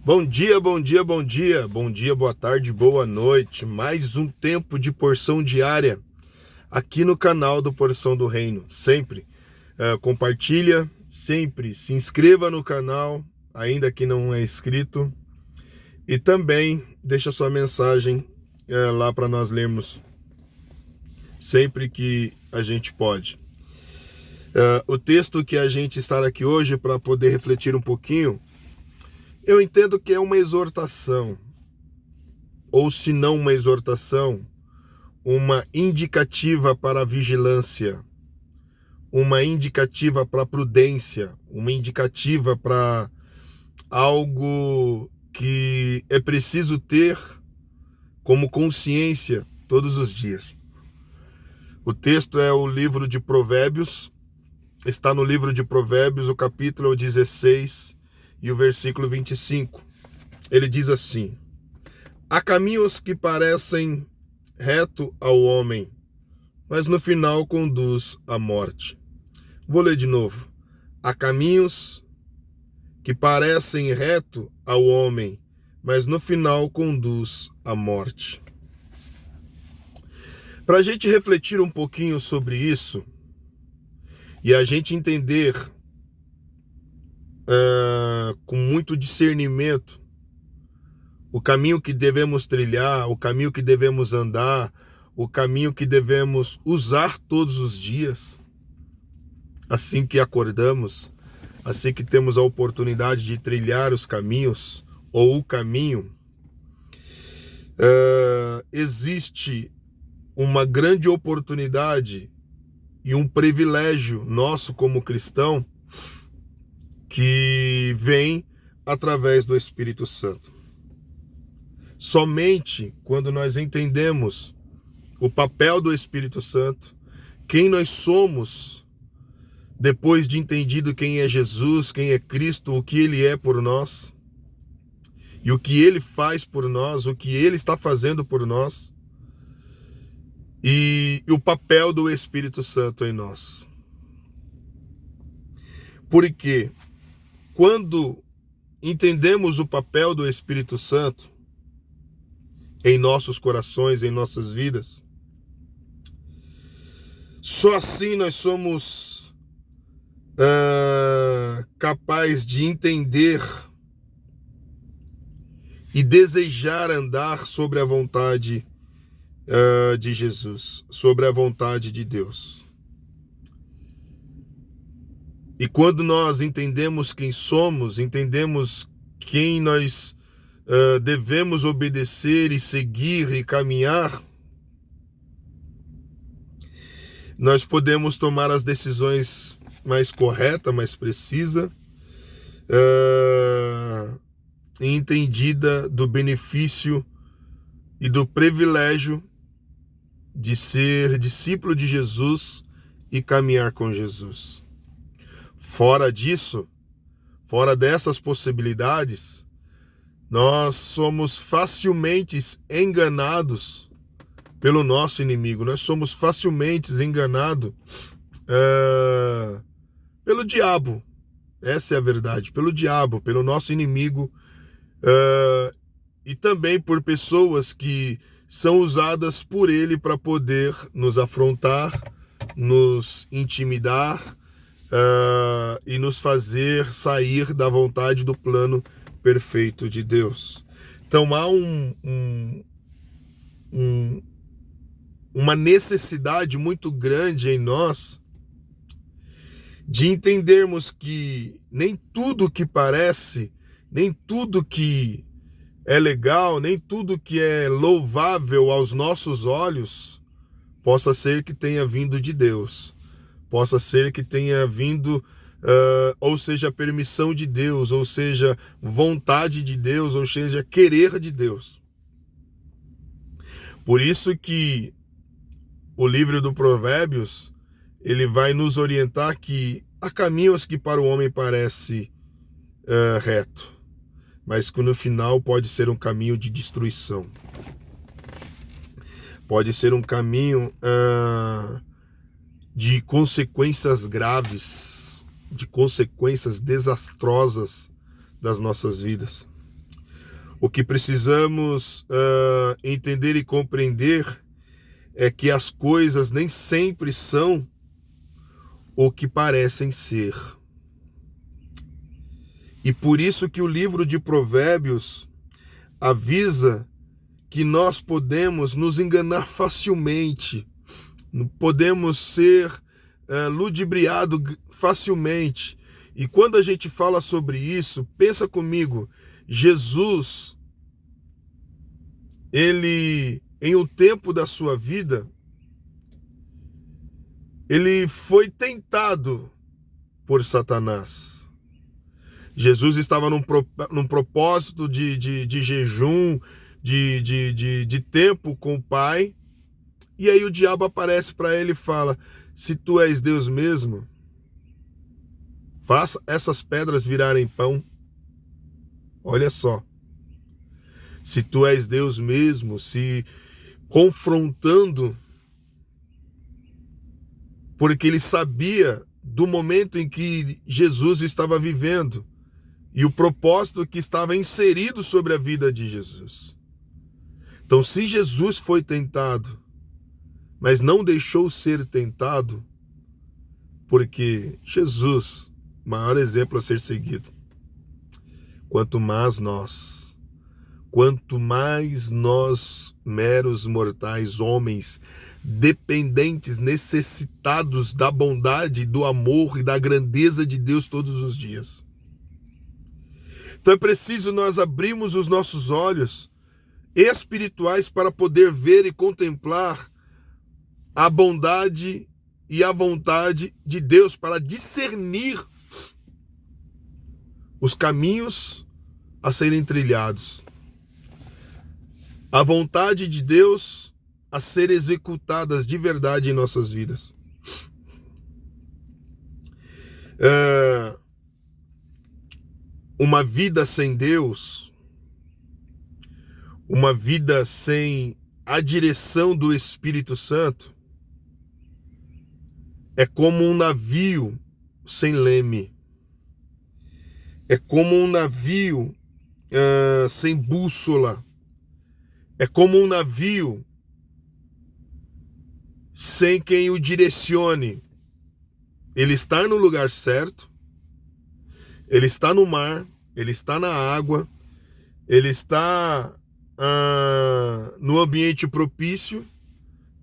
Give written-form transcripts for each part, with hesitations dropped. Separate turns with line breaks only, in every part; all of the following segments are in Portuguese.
Bom dia, bom dia, bom dia, bom dia, boa tarde, boa noite. Mais um tempo de porção diária aqui no canal do Porção do Reino. Sempre compartilha, sempre se inscreva no canal, ainda que não é inscrito. E também deixa sua mensagem lá para nós lermos sempre que a gente pode. O texto que a gente está aqui hoje para poder refletir um pouquinho, eu entendo que é uma exortação, ou se não uma exortação, uma indicativa para a vigilância, uma indicativa para a prudência, uma indicativa para algo que é preciso ter como consciência todos os dias. O texto é o livro de Provérbios, está no livro de Provérbios, o capítulo 16 e o versículo 25. Ele diz assim: há caminhos que parecem reto ao homem, mas no final conduz à morte. Vou ler de novo. Há caminhos que parecem reto ao homem, mas no final conduz à morte. Para a gente refletir um pouquinho sobre isso e a gente entender com muito discernimento o caminho que devemos trilhar, o caminho que devemos andar, o caminho que devemos usar todos os dias, assim que acordamos, assim que temos a oportunidade de trilhar os caminhos ou o caminho, existe uma grande oportunidade e um privilégio nosso como cristão que vem através do Espírito Santo. Somente quando nós entendemos o papel do Espírito Santo, quem nós somos, depois de entendido quem é Jesus, quem é Cristo, o que Ele é por nós, e o que Ele faz por nós, o que Ele está fazendo por nós, e o papel do Espírito Santo em nós. Porque quando entendemos o papel do Espírito Santo em nossos corações, em nossas vidas, só assim nós somos capazes de entender e desejar andar sobre a vontade de Jesus, sobre a vontade de Deus. E quando nós entendemos quem somos, entendemos quem nós devemos obedecer e seguir e caminhar, nós podemos tomar as decisões mais corretas, mais precisas, e entendida do benefício e do privilégio de ser discípulo de Jesus e caminhar com Jesus. Fora disso, fora dessas possibilidades, nós somos facilmente enganados pelo nosso inimigo. Nós somos facilmente enganados pelo diabo. Essa é a verdade. Pelo diabo, pelo nosso inimigo, e também por pessoas que são usadas por ele para poder nos afrontar, nos intimidar e nos fazer sair da vontade do plano perfeito de Deus. Então há uma necessidade muito grande em nós de entendermos que nem tudo que parece, nem tudo que é legal, nem tudo que é louvável aos nossos olhos possa ser que tenha vindo de Deus, possa ser que tenha vindo, ou seja, permissão de Deus, ou seja, vontade de Deus, ou seja, querer de Deus. Por isso que o livro do Provérbios, ele vai nos orientar que há caminhos que para o homem parece reto, mas que no final pode ser um caminho de destruição. Pode ser um caminho de consequências graves, de consequências desastrosas das nossas vidas. O que precisamos entender e compreender é que as coisas nem sempre são o que parecem ser. E por isso que o livro de Provérbios avisa que nós podemos nos enganar facilmente, podemos ser ludibriados facilmente. E quando a gente fala sobre isso, pensa comigo, Jesus, ele, em um tempo da sua vida, ele foi tentado por Satanás. Jesus estava num propósito de jejum, de tempo com o Pai, e aí o diabo aparece para ele e fala: se tu és Deus mesmo, faça essas pedras virarem pão. Olha só. Se tu és Deus mesmo, se confrontando, porque ele sabia do momento em que Jesus estava vivendo e o propósito que estava inserido sobre a vida de Jesus. Então, se Jesus foi tentado, mas não deixou ser tentado, porque Jesus, maior exemplo a ser seguido, quanto mais nós, meros mortais, homens, dependentes, necessitados da bondade, do amor e da grandeza de Deus todos os dias. Então é preciso nós abrirmos os nossos olhos espirituais para poder ver e contemplar a bondade e a vontade de Deus, para discernir os caminhos a serem trilhados. A vontade de Deus a ser executadas de verdade em nossas vidas. Uma vida sem Deus, uma vida sem a direção do Espírito Santo, é como um navio sem leme. É como um navio sem bússola. É como um navio sem quem o direcione. Ele está no lugar certo, ele está no mar, ele está na água, ele está no ambiente propício,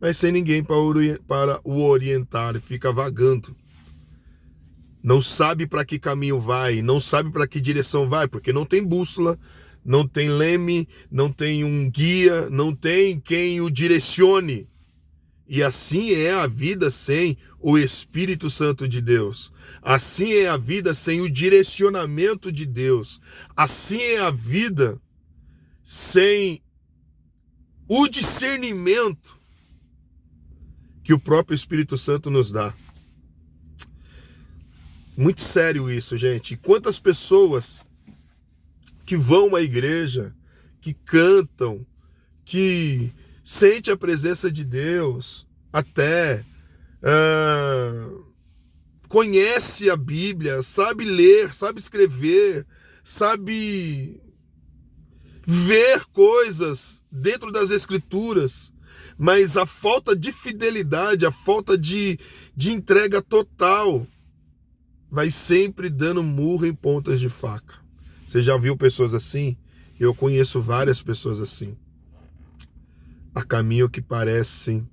mas sem ninguém para o orientar, ele fica vagando. Não sabe para que caminho vai, não sabe para que direção vai, porque não tem bússola, não tem leme, não tem um guia, não tem quem o direcione. E assim é a vida sem o Espírito Santo de Deus. Assim é a vida sem o direcionamento de Deus. Assim é a vida sem o discernimento que o próprio Espírito Santo nos dá. Muito sério isso, gente. Quantas pessoas que vão à igreja, que cantam, que sentem a presença de Deus, até conhece a Bíblia, sabe ler, sabe escrever, sabe ver coisas dentro das Escrituras, mas a falta de fidelidade, a falta de entrega total, vai sempre dando murro em pontas de faca. Você já viu pessoas assim? Eu conheço várias pessoas assim. A caminho que parecem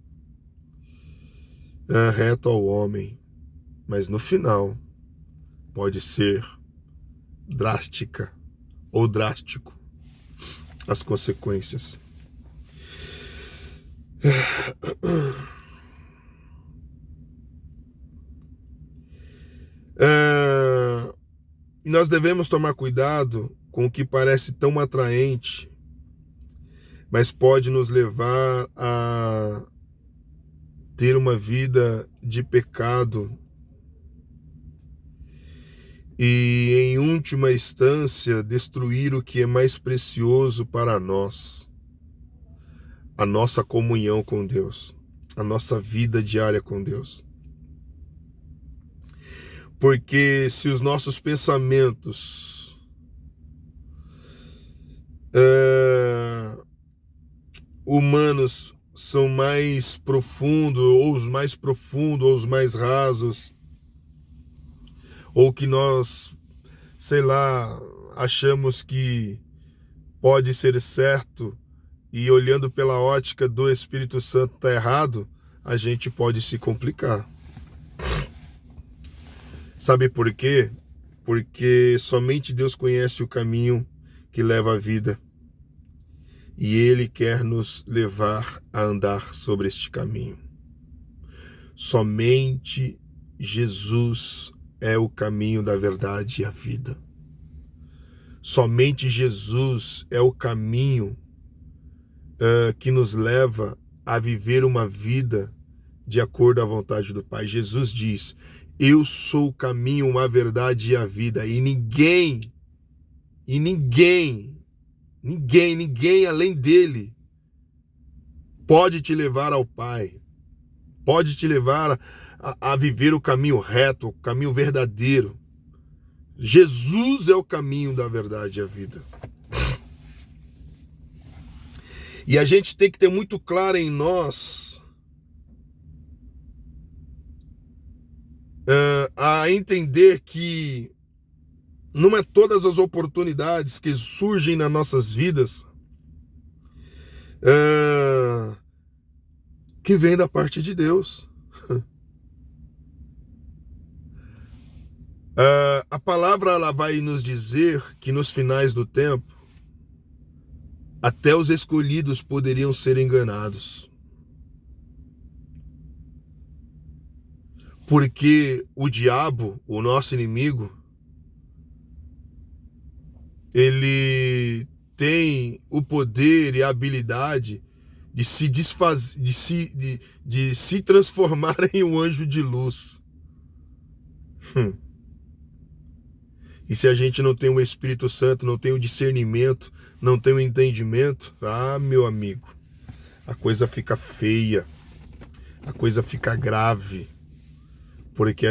reto ao homem, mas no final pode ser drástica ou drástico as consequências. E nós devemos tomar cuidado com o que parece tão atraente, mas pode nos levar a ter uma vida de pecado e, em última instância, destruir o que é mais precioso para nós: a nossa comunhão com Deus, a nossa vida diária com Deus. Porque se os nossos pensamentos humanos são mais profundos, ou os mais profundos, ou os mais rasos, ou que nós, sei lá, achamos que pode ser certo e olhando pela ótica do Espírito Santo está errado, a gente pode se complicar. Sabe por quê? Porque somente Deus conhece o caminho que leva à vida. E Ele quer nos levar a andar sobre este caminho. Somente Jesus é o caminho da verdade e a vida. Somente Jesus é o caminho que nos leva a viver uma vida de acordo à vontade do Pai. Jesus diz: eu sou o caminho, a verdade e a vida, e ninguém além dele pode te levar ao Pai, pode te levar a viver o caminho reto, o caminho verdadeiro. Jesus é o caminho da verdade e a vida. E a gente tem que ter muito claro em nós a entender que não é todas as oportunidades que surgem nas nossas vidas que vem da parte de Deus. A palavra ela vai nos dizer que nos finais do tempo até os escolhidos poderiam ser enganados. Porque o diabo, o nosso inimigo, ele tem o poder e a habilidade de se desfazer, de se transformar em um anjo de luz. E se a gente não tem o Espírito Santo, não tem o discernimento, não tem o entendimento, meu amigo, a coisa fica feia, a coisa fica grave, porque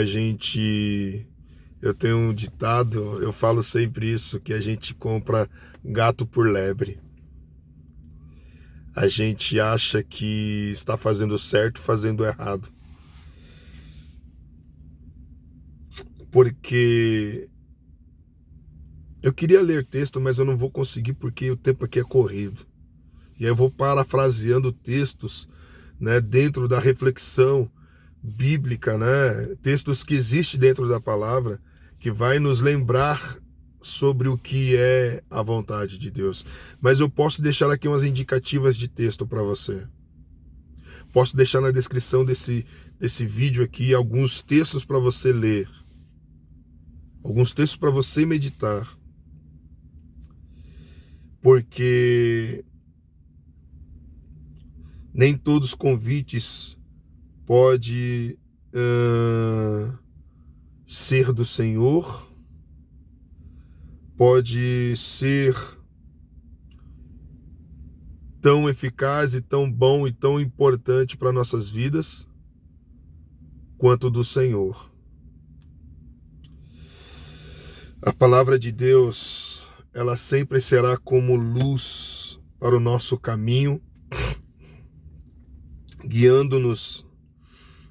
eu tenho um ditado, eu falo sempre isso, que a gente compra gato por lebre. A gente acha que está fazendo certo, fazendo errado. Porque eu queria ler texto, mas eu não vou conseguir porque o tempo aqui é corrido. E aí eu vou parafraseando textos, né, dentro da reflexão bíblica, né, textos que existem dentro da palavra, que vai nos lembrar sobre o que é a vontade de Deus. Mas eu posso deixar aqui umas indicativas de texto para você. Posso deixar na descrição desse vídeo aqui alguns textos para você ler. Alguns textos para você meditar. Porque nem todos os convites pode ser do Senhor, pode ser tão eficaz e tão bom e tão importante para nossas vidas quanto do Senhor. A palavra de Deus, ela sempre será como luz para o nosso caminho, guiando-nos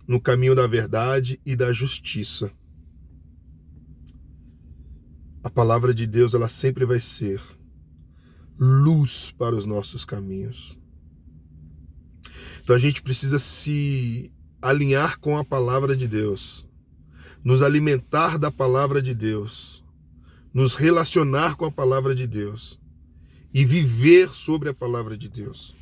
no caminho da verdade e da justiça. A palavra de Deus, ela sempre vai ser luz para os nossos caminhos. Então a gente precisa se alinhar com a palavra de Deus, nos alimentar da palavra de Deus, nos relacionar com a palavra de Deus e viver sobre a palavra de Deus.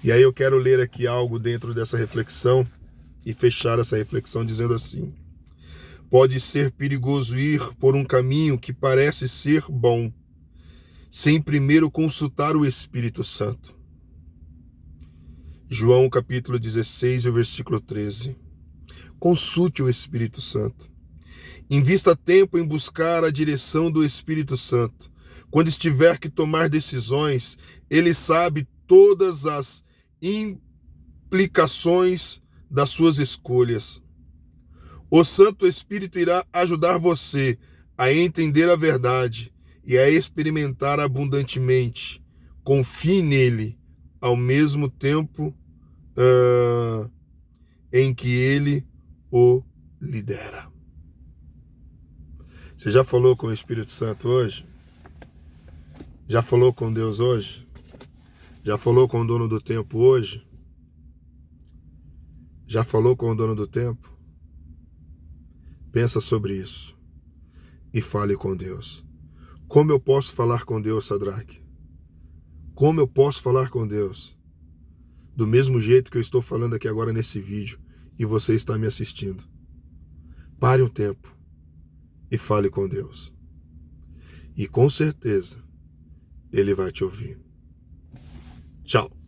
E aí eu quero ler aqui algo dentro dessa reflexão e fechar essa reflexão dizendo assim: pode ser perigoso ir por um caminho que parece ser bom, sem primeiro consultar o Espírito Santo. João capítulo 16, o versículo 13. Consulte o Espírito Santo. Invista tempo em buscar a direção do Espírito Santo. Quando estiver que tomar decisões, ele sabe todas as implicações das suas escolhas. O Santo Espírito irá ajudar você a entender a verdade e a experimentar abundantemente confie nele ao mesmo tempo em que ele o lidera. Você já falou com o Espírito Santo hoje? Já falou com Deus hoje? Já falou com o dono do tempo hoje? Já falou com o dono do tempo? Pensa sobre isso e fale com Deus. Como eu posso falar com Deus, Sadraque? Como eu posso falar com Deus? Do mesmo jeito que eu estou falando aqui agora nesse vídeo e você está me assistindo. Pare um tempo e fale com Deus. E com certeza Ele vai te ouvir. Tchau.